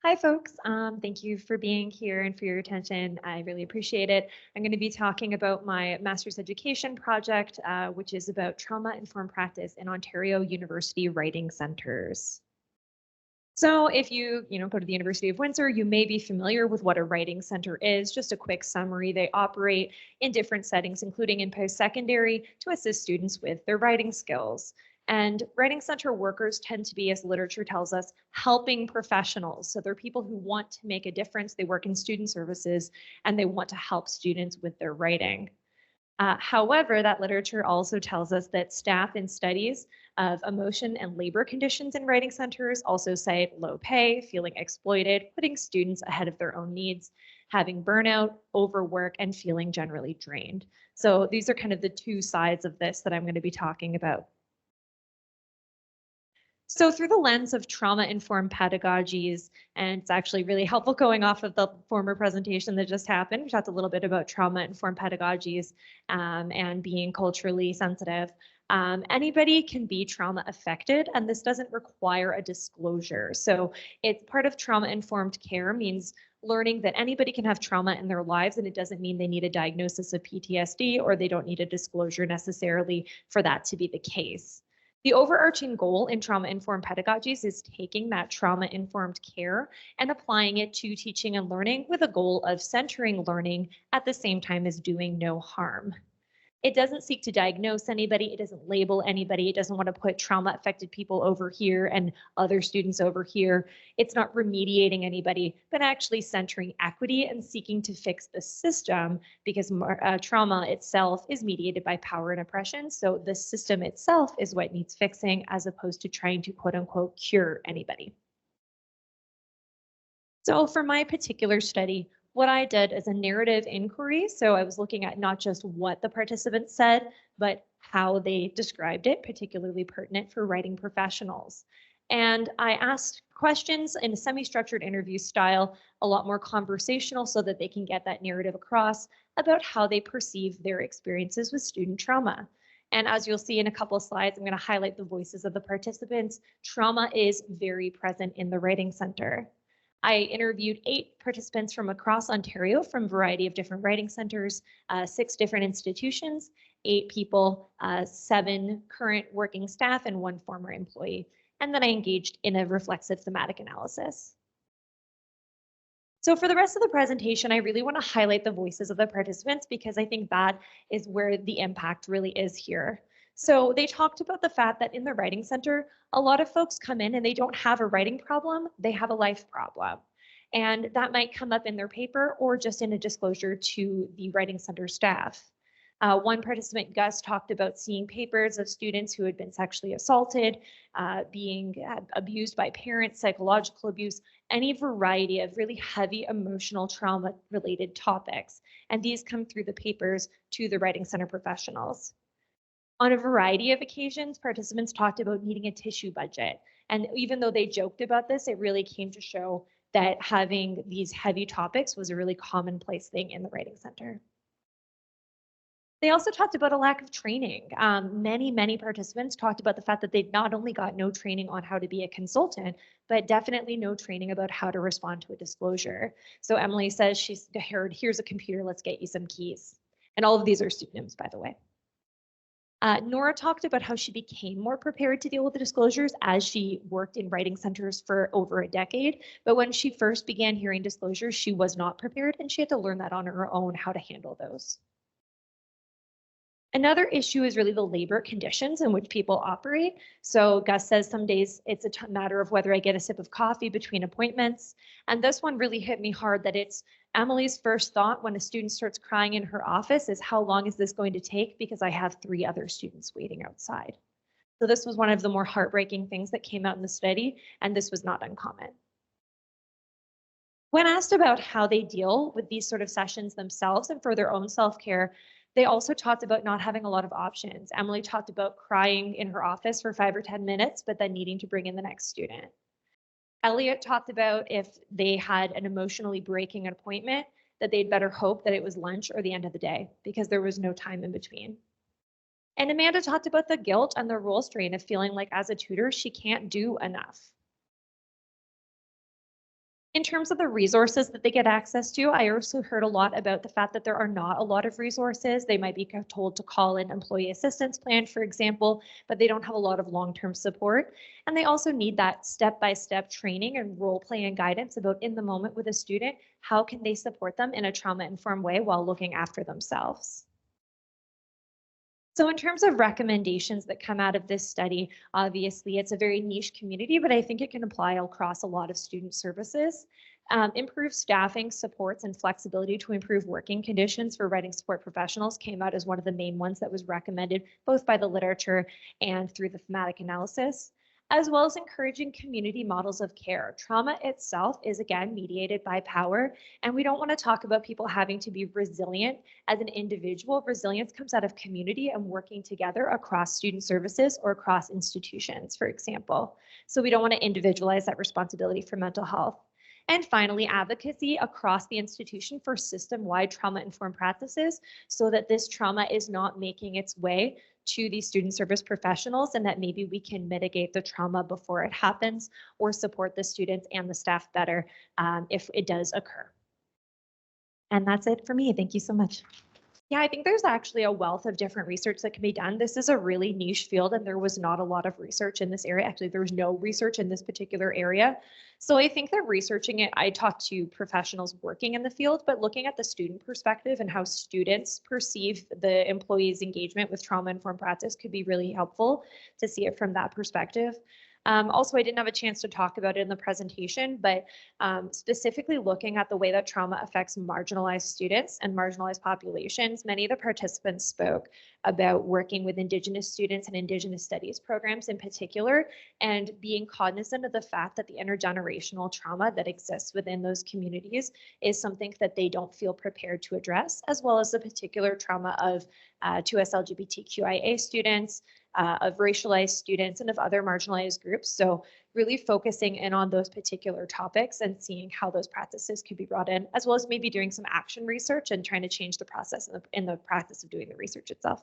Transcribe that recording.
Hi, folks. Thank you for being here and for your attention. I really appreciate it. I'm going to be talking about my master's education project, which is about trauma-informed practice in Ontario University Writing Centers. So if you go to the University of Windsor, you may be familiar with what a writing center is. Just a quick summary, they operate in different settings, including in post-secondary, to assist students with their writing skills. And writing center workers tend to be, as literature tells us, helping professionals. So they're people who want to make a difference. They work in student services and they want to help students with their writing. However, that literature also tells us that staff in studies of emotion and labor conditions in writing centers also cite low pay, feeling exploited, putting students ahead of their own needs, having burnout, overwork, and feeling generally drained. So these are kind of the two sides of this that I'm going to be talking about. So through the lens of trauma-informed pedagogies, and it's actually really helpful going off of the former presentation that just happened. We talked a little bit about trauma-informed pedagogies and being culturally sensitive. Anybody can be trauma affected, and this doesn't require a disclosure. So it's part of trauma-informed care means learning that anybody can have trauma in their lives, and it doesn't mean they need a diagnosis of PTSD or they don't need a disclosure necessarily for that to be the case. The overarching goal in trauma-informed pedagogies is taking that trauma-informed care and applying it to teaching and learning with a goal of centering learning at the same time as doing no harm. It doesn't seek to diagnose anybody. It doesn't label anybody. It doesn't want to put trauma affected people over here and other students over here. It's not remediating anybody, but actually centering equity and seeking to fix the system because trauma itself is mediated by power and oppression. So the system itself is what needs fixing as opposed to trying to quote unquote cure anybody. So for my particular study, what I did is a narrative inquiry. So I was looking at not just what the participants said, but how they described it, particularly pertinent for writing professionals. And I asked questions in a semi-structured interview style, a lot more conversational so that they can get that narrative across about how they perceive their experiences with student trauma. And as you'll see in a couple of slides, I'm going to highlight the voices of the participants. Trauma is very present in the writing center. I interviewed 8 participants from across Ontario from a variety of different writing centers, 6 different institutions, 8 people, 7 current working staff, and 1 former employee. And then I engaged in a reflexive thematic analysis. So for the rest of the presentation, I really want to highlight the voices of the participants because I think that is where the impact really is here. So they talked about the fact that in the writing center, a lot of folks come in and they don't have a writing problem, they have a life problem. And that might come up in their paper or just in a disclosure to the writing center staff. One participant, Gus, talked about seeing papers of students who had been sexually assaulted, being abused by parents, psychological abuse, any variety of really heavy emotional trauma related topics. And these come through the papers to the writing center professionals. On a variety of occasions, participants talked about needing a tissue budget. And even though they joked about this, it really came to show that having these heavy topics was a really commonplace thing in the writing center. They also talked about a lack of training. Many participants talked about the fact that they'd not only got no training on how to be a consultant, but definitely no training about how to respond to a disclosure. So Emily says she's heard, here's a computer, let's get you some keys. And all of these are pseudonyms, by the way. Nora talked about how she became more prepared to deal with the disclosures as she worked in writing centers for over a decade. But when she first began hearing disclosures, she was not prepared and she had to learn that on her own how to handle those. Another issue is really the labor conditions in which people operate. So Gus says some days it's a matter of whether I get a sip of coffee between appointments. And this one really hit me hard that it's Emily's first thought when a student starts crying in her office is how long is this going to take because I have 3 other students waiting outside. So this was one of the more heartbreaking things that came out in the study, and this was not uncommon. When asked about how they deal with these sort of sessions themselves and for their own self-care, they also talked about not having a lot of options. Emily talked about crying in her office for 5 or 10 minutes, but then needing to bring in the next student. Elliot talked about if they had an emotionally breaking appointment, that they'd better hope that it was lunch or the end of the day because there was no time in between. And Amanda talked about the guilt and the role strain of feeling like as a tutor, she can't do enough. In terms of the resources that they get access to, I also heard a lot about the fact that there are not a lot of resources. They might be told to call an employee assistance plan, for example, but they don't have a lot of long-term support. And they also need that step-by-step training and role play and guidance about in the moment with a student, how can they support them in a trauma-informed way while looking after themselves. So in terms of recommendations that come out of this study, obviously it's a very niche community, but I think it can apply across a lot of student services. Improve staffing, supports, and flexibility to improve working conditions for writing support professionals came out as one of the main ones that was recommended both by the literature and through the thematic analysis, as well as encouraging community models of care. Trauma itself is again mediated by power, and we don't want to talk about people having to be resilient as an individual. Resilience comes out of community and working together across student services or across institutions, for example. So we don't want to individualize that responsibility for mental health. And finally, advocacy across the institution for system-wide trauma-informed practices so that this trauma is not making its way to these student service professionals and that maybe we can mitigate the trauma before it happens or support the students and the staff better if it does occur. And that's it for me. Thank you so much. Yeah, I think there's actually a wealth of different research that can be done. This is a really niche field, and there was not a lot of research in this area. Actually, there was no research in this particular area. So I think that researching it, I talked to professionals working in the field, but looking at the student perspective and how students perceive the employees' engagement with trauma-informed practice could be really helpful to see it from that perspective. Also, I didn't have a chance to talk about it in the presentation, but specifically looking at the way that trauma affects marginalized students and marginalized populations, many of the participants spoke about working with Indigenous students and Indigenous studies programs in particular, and being cognizant of the fact that the intergenerational trauma that exists within those communities is something that they don't feel prepared to address, as well as the particular trauma of 2S LGBTQIA students, of racialized students, and of other marginalized groups. So really focusing in on those particular topics and seeing how those practices could be brought in, as well as maybe doing some action research and trying to change the process in the practice of doing the research itself.